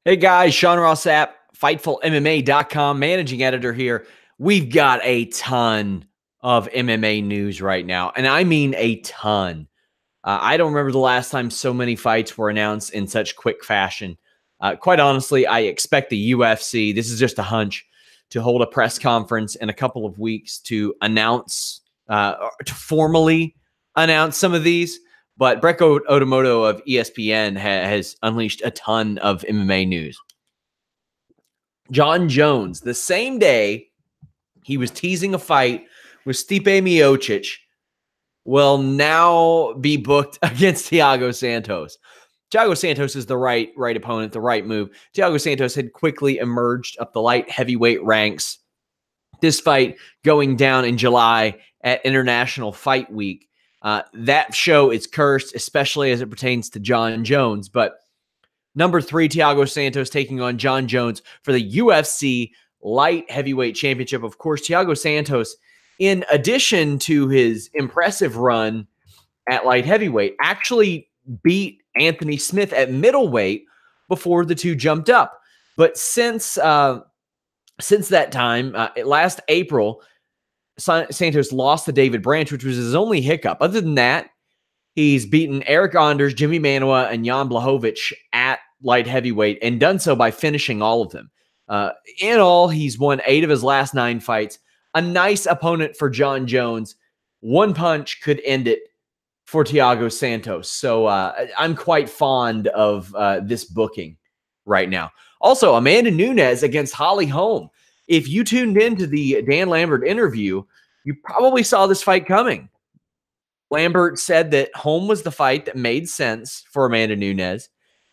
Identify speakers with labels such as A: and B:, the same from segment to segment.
A: Hey guys, Ross Sapp, FightfulMMA.com, managing editor here. We've got a ton of MMA news right now, and I mean a ton. I don't remember the last time so many fights were announced in such quick fashion. Quite honestly, I expect the UFC, this is just a hunch, to hold a press conference in a couple of weeks to announce, to formally announce some of these. But Brecco Otomoto of ESPN has unleashed a ton of MMA news. Jon Jones, the same day he was teasing a fight with Stipe Miocic, will now be booked against Thiago Santos. Thiago Santos is the right opponent, the right move. Thiago Santos had quickly emerged up the light heavyweight ranks. This fight going down in July at International Fight Week. That show is cursed, especially as it pertains to Jon Jones. But number 3, Thiago Santos taking on Jon Jones for the UFC Light Heavyweight Championship. Of course, Thiago Santos, in addition to his impressive run at light heavyweight, actually beat Anthony Smith at middleweight before the two jumped up. But since that time, last April, Santos lost to David Branch, which was his only hiccup. Other than that, he's beaten Eric Anders, Jimmy Manuwa, and Jan Blachowicz at light heavyweight and done so by finishing all of them. In all, he's won 8 of his last 9 fights. A nice opponent for Jon Jones. One punch could end it for Thiago Santos. So I'm quite fond of this booking right now. Also, Amanda Nunes against Holly Holm. If you tuned into the Dan Lambert interview, you probably saw this fight coming. Lambert said that Holm was the fight that made sense for Amanda Nunes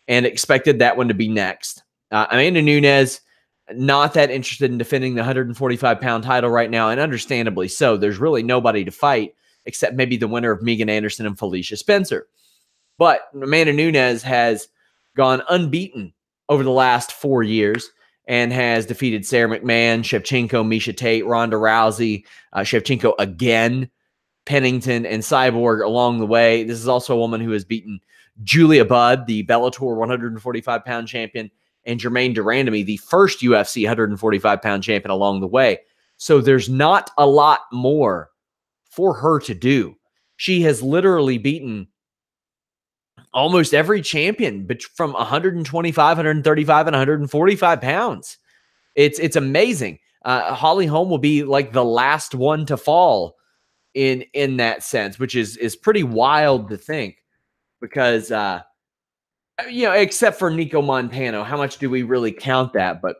A: and expected that one to be next. Amanda Nunes, not that interested in defending the 145-pound title right now, and understandably so. There's really nobody to fight except maybe the winner of Megan Anderson and Felicia Spencer. But Amanda Nunes has gone unbeaten over the last 4 years and has defeated Sarah McMahon, Shevchenko, Miesha Tate, Ronda Rousey, Shevchenko again, Pennington, and Cyborg along the way. This is also a woman who has beaten Julia Budd, the Bellator 145-pound champion, and Germaine de Randamie, the first UFC 145-pound champion along the way. So there's not a lot more for her to do. She has literally beaten almost every champion from 125, 135, and 145 pounds. It's amazing. Holly Holm will be like the last one to fall in that sense, which is pretty wild to think because, except for Nico Montano, how much do we really count that? But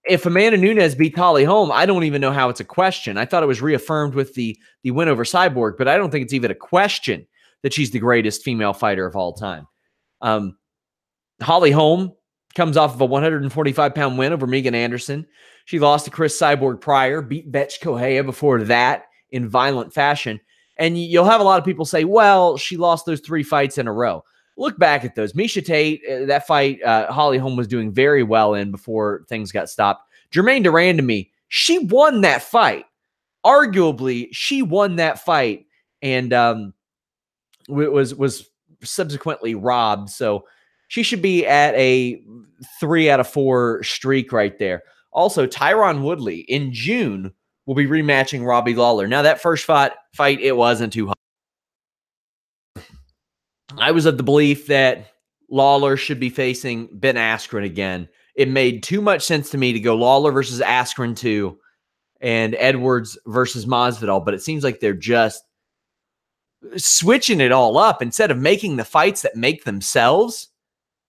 A: if Amanda Nunes beats Holly Holm, I don't even know how it's a question. I thought it was reaffirmed with the win over Cyborg, but I don't think it's even a question that she's the greatest female fighter of all time. Holly Holm comes off of a 145-pound win over Megan Anderson. She lost to Chris Cyborg prior, beat Betch Correia before that in violent fashion. And you'll have a lot of people say, well, she lost those 3 fights in a row. Look back at those. Miesha Tate, that fight, Holly Holm was doing very well in before things got stopped. Germaine de Randamie, she won that fight. Arguably, she won that fight and was subsequently robbed. So she should be at a 3 out of 4 streak right there. Also, Tyron Woodley in June will be rematching Robbie Lawler. Now, that first fight, it wasn't too hot. I was of the belief that Lawler should be facing Ben Askren again. It made too much sense to me to go Lawler versus Askren 2 and Edwards versus Masvidal, but it seems like they're just switching it all up. Instead of making the fights that make themselves,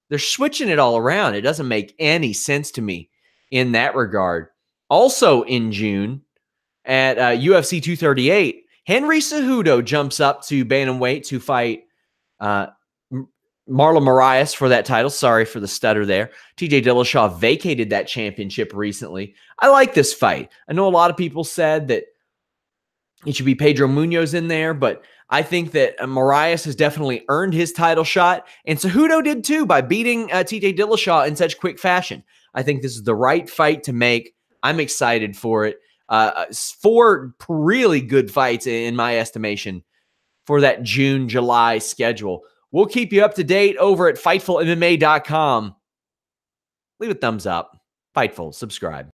A: they're switching it all around. It doesn't make any sense to me in that regard. Also in June at UFC 238, Henry Cejudo jumps up to bantamweight to fight Marlon Moraes for that title. Sorry for the stutter there. TJ Dillashaw vacated that championship recently. I like this fight. I know a lot of people said that it should be Pedro Munoz in there, but I think that Moraes has definitely earned his title shot, and Cejudo did too by beating TJ Dillashaw in such quick fashion. I think this is the right fight to make. I'm excited for it. 4 really good fights in my estimation for that June-July schedule. We'll keep you up to date over at FightfulMMA.com. leave a thumbs up. Fightful, subscribe.